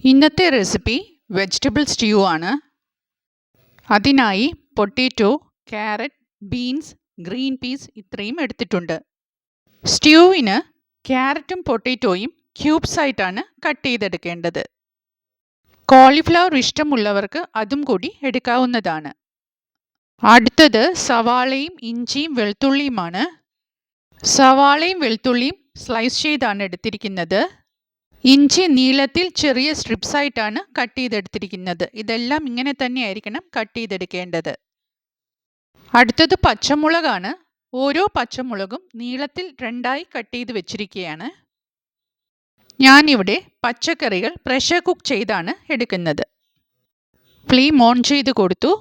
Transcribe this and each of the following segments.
ഇന്നത്തെ recipe vegetable stew ആണ്. അതിനായി potato, carrot, beans, green peas ഇത്രയും എടുത്തിട്ടുണ്ട്. സ്റ്റ്യൂവിന് ക്യാരറ്റും പൊട്ടാറ്റോയും ക്യൂബ്സ് ആയിട്ടാണ് കട്ട് ചെയ്തെടുക്കേണ്ടത്. കോളിഫ്ലവർ ഇഷ്ടമുള്ളവർക്ക് അതും കൂടി എടുക്കാവുന്നതാണ്. അടുത്തത് സവാളയും ഇഞ്ചിയും വെളുത്തുള്ളിയുമാണ്. സവാളയും വെളുത്തുള്ളിയും സ്ലൈസ് ചെയ്താണ് എടുത്തിരിക്കുന്നത്. ഇഞ്ചി നീളത്തിൽ ചെറിയ സ്ട്രിപ്സ് ആയിട്ടാണ് കട്ട് ചെയ്തെടുത്തിരിക്കുന്നത്. ഇതെല്ലാം ഇങ്ങനെ തന്നെ ആയിരിക്കണം കട്ട് ചെയ്തെടുക്കേണ്ടത്. അടുത്തത് പച്ചമുളകാണ്. ഓരോ പച്ചമുളകും നീളത്തിൽ രണ്ടായി കട്ട് ചെയ്ത് വെച്ചിരിക്കുകയാണ്. ഞാനിവിടെ പച്ചക്കറികൾ പ്രഷർ കുക്ക് ചെയ്താണ് എടുക്കുന്നത്. ഫ്ലെയിം ഓൺ ചെയ്ത് കൊടുത്തു.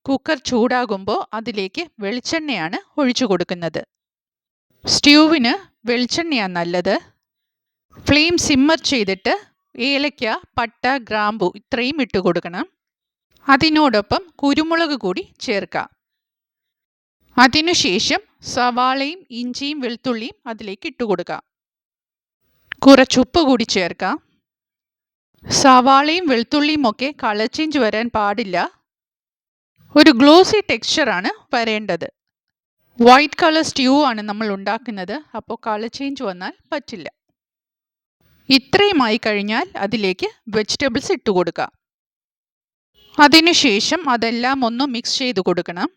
കുക്കർ ചൂടാകുമ്പോൾ അതിലേക്ക് വെളിച്ചെണ്ണയാണ് ഒഴിച്ചു കൊടുക്കുന്നത്. സ്റ്റ്യൂവിന് വെളിച്ചെണ്ണയാണ് നല്ലത്. ഫ്ലെയിം സിമ്മർ ചെയ്തിട്ട് ഏലക്ക, പട്ട, ഗ്രാമ്പു ഇത്രയും ഇട്ട് കൊടുക്കണം. അതിനോടൊപ്പം കുരുമുളക് കൂടി ചേർക്കാം. അതിനുശേഷം സവാളയും ഇഞ്ചിയും വെളുത്തുള്ളിയും അതിലേക്ക് ഇട്ട് കൊടുക്കാം. കുറച്ചുപ്പ് കൂടി ചേർക്കാം. സവാളയും വെളുത്തുള്ളിയും ഒക്കെ കളർ ചേഞ്ച് വരാൻ പാടില്ല. ഒരു ഗ്ലോസി ടെക്സ്ചറാണ് വരേണ്ടത്. വൈറ്റ് കളർ സ്റ്റ്യൂ ആണ് നമ്മൾ ഉണ്ടാക്കുന്നത്. അപ്പോൾ കളർ ചേഞ്ച് വന്നാൽ പറ്റില്ല. ഇത്രയുമായി കഴിഞ്ഞാൽ അതിലേക്ക് വെജിറ്റബിൾസ് ഇട്ട് കൊടുക്കാം. അതിനുശേഷം അതെല്ലാം ഒന്ന് മിക്സ് ചെയ്ത് കൊടുക്കണം.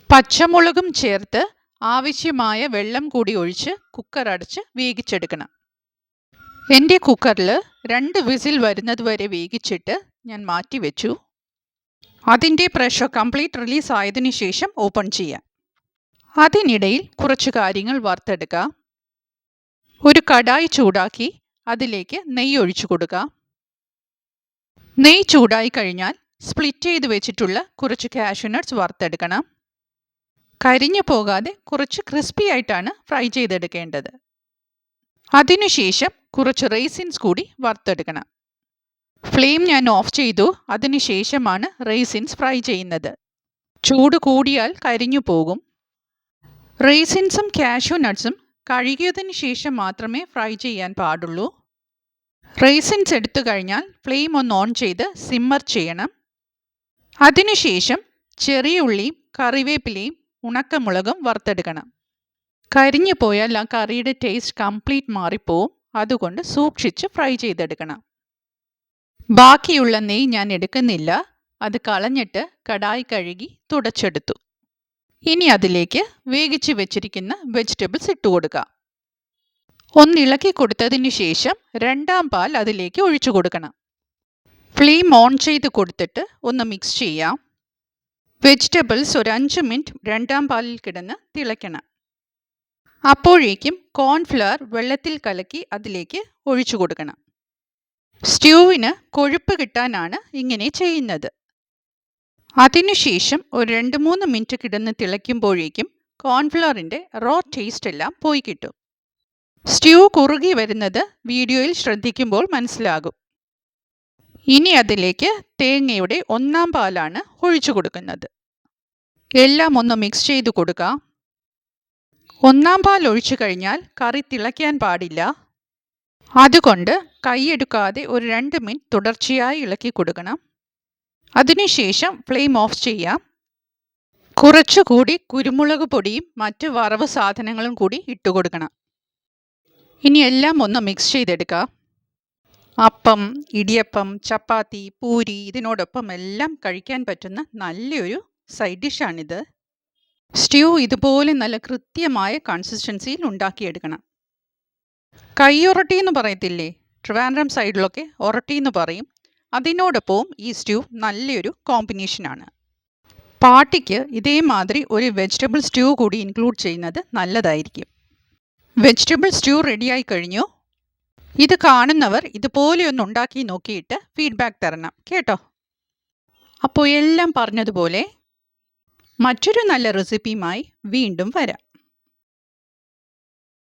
പച്ചമുളകും ചേർത്ത് ആവശ്യമായ വെള്ളം കൂടി ഒഴിച്ച് കുക്കർ അടച്ച് വേവിച്ചെടുക്കണം. എൻ്റെ കുക്കറിൽ 2 വിസിൽ വരുന്നത് വരെ വേവിച്ചിട്ട് ഞാൻ മാറ്റി വെച്ചു. അതിൻ്റെ പ്രഷർ കംപ്ലീറ്റ് റിലീസ് ആയതിനു ശേഷം ഓപ്പൺ ചെയ്യാം. അതിനിടയിൽ കുറച്ച് കാര്യങ്ങൾ വറുത്തെടുക്കാം. ഒരു കടായി ചൂടാക്കി അതിലേക്ക് നെയ്യ് ഒഴിച്ചു കൊടുക്കാം. നെയ്യ് ചൂടായി കഴിഞ്ഞാൽ സ്പ്ലിറ്റ് ചെയ്ത് വെച്ചിട്ടുള്ള കുറച്ച് കാഷ്യൂ നട്ട്സ് വറുത്തെടുക്കണം. കരിഞ്ഞു പോകാതെ കുറച്ച് ക്രിസ്പി ആയിട്ടാണ് ഫ്രൈ ചെയ്തെടുക്കേണ്ടത്. അതിനുശേഷം കുറച്ച് റൈസിൻസ് കൂടി വറുത്തെടുക്കണം. ഫ്ലെയിം ഞാൻ ഓഫ് ചെയ്തു. അതിനുശേഷമാണ് റൈസിൻസ് ഫ്രൈ ചെയ്യുന്നത്. ചൂട് കൂടിയാൽ കരിഞ്ഞു പോകും. റൈസിൻസും കാഷ്യൂ നട്ട്സും കഴുകിയതിന് ശേഷം മാത്രമേ ഫ്രൈ ചെയ്യാൻ പാടുള്ളൂ. റൈസിൻസ് എടുത്തു കഴിഞ്ഞാൽ ഫ്ലെയിം ഒന്ന് ഓൺ ചെയ്ത് സിമ്മർ ചെയ്യണം. അതിനുശേഷം ചെറിയ ഉള്ളിയും കറിവേപ്പിലയും ഉണക്കമുളകും വറുത്തെടുക്കണം. കരിഞ്ഞു പോയാൽ ആ കറിയുടെ ടേസ്റ്റ് കംപ്ലീറ്റ് മാറിപ്പോവും. അതുകൊണ്ട് സൂക്ഷിച്ച് ഫ്രൈ ചെയ്തെടുക്കണം. ബാക്കിയുള്ള നെയ്യ് ഞാൻ എടുക്കുന്നില്ല. അത് കളഞ്ഞിട്ട് കടായി കഴുകി തുടച്ചെടുത്തു. ഇനി അതിലേക്ക് വേവിച്ച് വെച്ചിരിക്കുന്ന വെജിറ്റബിൾസ് ഇട്ട് കൊടുക്കാം. ഒന്നിളക്കി കൊടുത്തതിന് ശേഷം രണ്ടാം പാൽ അതിലേക്ക് ഒഴിച്ചു കൊടുക്കണം. ഫ്ലെയിം ഓൺ ചെയ്ത് കൊടുത്തിട്ട് ഒന്ന് മിക്സ് ചെയ്യാം. വെജിറ്റബിൾസ് ഒരു 5 മിനിറ്റ് രണ്ടാം പാലിൽ കിടന്ന് തിളയ്ക്കണം. അപ്പോഴേക്കും കോൺഫ്ലവർ വെള്ളത്തിൽ കലക്കി അതിലേക്ക് ഒഴിച്ചു കൊടുക്കണം. സ്റ്റ്യൂവിന് കൊഴുപ്പ് കിട്ടാനാണ് ഇങ്ങനെ ചെയ്യുന്നത്. അതിനുശേഷം ഒരു 2-3 മിനിറ്റ് കിടന്ന് തിളയ്ക്കുമ്പോഴേക്കും കോൺഫ്ലവറിൻ്റെ റോ ടേസ്റ്റ് എല്ലാം പോയി കിട്ടും. സ്റ്റ്യൂ കുറുകി വരുന്നത് വീഡിയോയിൽ ശ്രദ്ധിക്കുമ്പോൾ മനസ്സിലാകും. ഇനി അതിലേക്ക് തേങ്ങയുടെ 1-ാം പാലാണ് ഒഴിച്ചു കൊടുക്കുന്നത്. എല്ലാം ഒന്ന് മിക്സ് ചെയ്ത് കൊടുക്കാം. 1-ാം പാൽ ഒഴിച്ചു കഴിഞ്ഞാൽ കറി തിളയ്ക്കാൻ പാടില്ല. അതുകൊണ്ട് കൈയെടുക്കാതെ ഒരു 2 മിനിറ്റ് തുടർച്ചയായി ഇളക്കി കൊടുക്കണം. അതിനുശേഷം ഫ്ലെയിം ഓഫ് ചെയ്യാം. കുറച്ചുകൂടി കുരുമുളക് പൊടിയും മറ്റ് വറവ് സാധനങ്ങളും കൂടി ഇട്ട് കൊടുക്കണം. ഇനി എല്ലാം ഒന്ന് മിക്സ് ചെയ്തെടുക്കാം. അപ്പം, ഇടിയപ്പം, ചപ്പാത്തി, പൂരി ഇതിനോടൊപ്പം എല്ലാം കഴിക്കാൻ പറ്റുന്ന നല്ലൊരു സൈഡ് ഡിഷാണിത്. സ്റ്റ്യൂ ഇതുപോലെ നല്ല കൃത്യമായ കൺസിസ്റ്റൻസിയിൽ ഉണ്ടാക്കിയെടുക്കണം. കൈയൊറട്ടി എന്ന് പറയത്തില്ലേ? ട്രിവാൻഡ്രം സൈഡിലൊക്കെ ഒറട്ടി എന്ന് പറയും. അതിനോടൊപ്പവും ഈ സ്റ്റ്യൂ നല്ലൊരു കോമ്പിനേഷനാണ്. പാർട്ടിക്ക് ഇതേമാതിരി ഒരു വെജിറ്റബിൾ സ്റ്റ്യൂ കൂടി ഇൻക്ലൂഡ് ചെയ്യുന്നത് നല്ലതായിരിക്കും. വെജിറ്റബിൾ സ്റ്റ്യൂ റെഡിയായി കഴിഞ്ഞു. ഇത് കാണുന്നവർ ഇതുപോലെയൊന്ന് ഉണ്ടാക്കി നോക്കിയിട്ട് ഫീഡ്ബാക്ക് തരണം കേട്ടോ. അപ്പോൾ എല്ലാം പറഞ്ഞതുപോലെ മറ്റൊരു നല്ല റെസിപ്പിയുമായി വീണ്ടും വരാം.